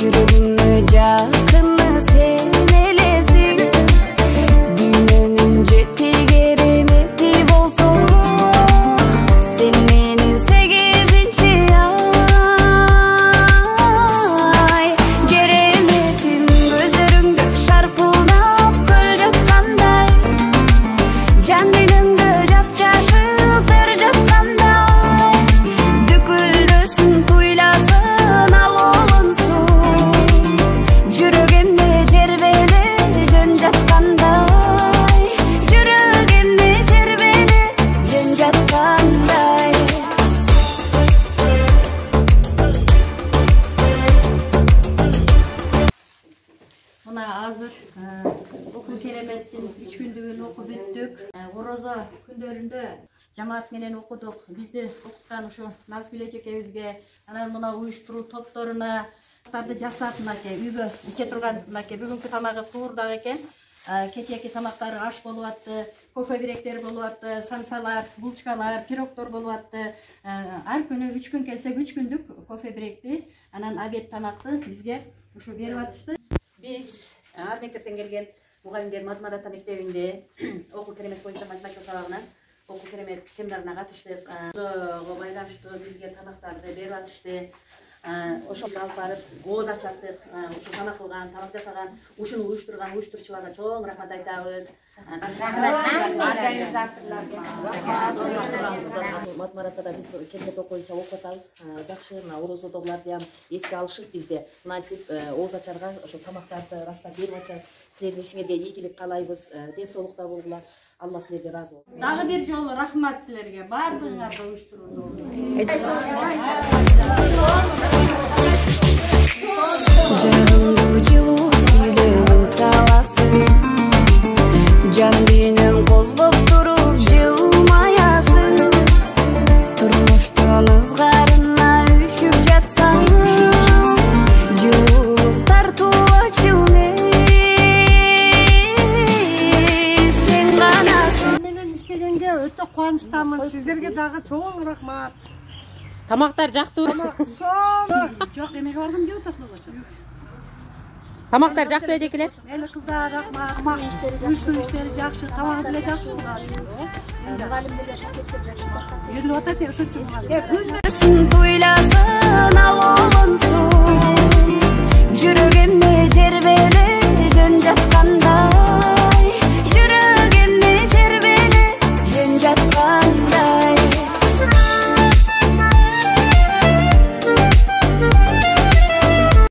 жүрөгүмө жакыны сен элесиң. Дүйнөнүн жети керемети болсо sen менин 8-ci ay. Кереметим көзөрүңдө шарпылдап көл жаткандай, жан дүйнөңдө жапжашылтыр жаткандай. Дүкүлдөсүн туйласын ал олунсун, жүрөгүмдө жербеле жөн жаткандай, жүрөгүмдө жербеле жөн жаткандай. Мына азыр окуу кереметтин 3 күндүгүн окуп бүттүк. Орозо күндөрүндө жамаат менен окудук. Бизди окуткан ушу Назгүл эжекебизге, анан мына уюштуруу топторуна тарды жасап мынакей үйгө иче турган мынакей бүгүнкү тамагы куурдак экен. Кечээки тамактары аш болуп атты, кофе гректер болуп атты, самсалар, булчкалар, пирогдор болуп атты. Ар күнү 3 күн келсек 3 күндүк кофе гректи, анан обед тамакты бизге ушу берип атышты. Биз ар мектептен келген мугалимдер Мадмар ата мектебинде окуу керемет боюнча математика сабагына окуу керемет семинарына катыштык. Ошого байланыштуу бизге тамактарды берип атышты. Ошону алып барып ооз ачаттык. Ушу тамак кылган, тамак жасаган, ушуну уюштурган уюштуруучуларга чоң рахмат айтабыз. Мадмар атада биз керемет окуу боюнча окуп атабыз. Жакшы, мына орозодогуларды ham эске алышып бизде мынантип ооз ачарга ошо тамактарды растап берип атышат. Силердин ишиңерге ийгилик каалайбыз, ден соолукта болгула. Алла силерге разы болсун. Дагы бир жолу рахмат силерге, баардыгыңарды уюштурууну. Жагымдуу жылуу сүйлөгүң саласың, жан дүйнөм козгоп туруп жылмаясың. Турмуштун ызгарына үшүп жатсаң, жылуулук тартуу ачылмай сен ганасың. Менен иштегенге өтө кубанычтамын. Сиздерге дагы чоң рахмат. Тамактар жактыбы? Жок, эмеге барган жок атасыңыз. Тамактар жакты эжекелер? Мели кыздар рахмат. Тамак уюштуруу иштери жакшы, тамагы деле жакшы. Мугалимдер жакшы. Үйрөнүп атат, ошон үчүн мугалим. Туйласын ал олунсун.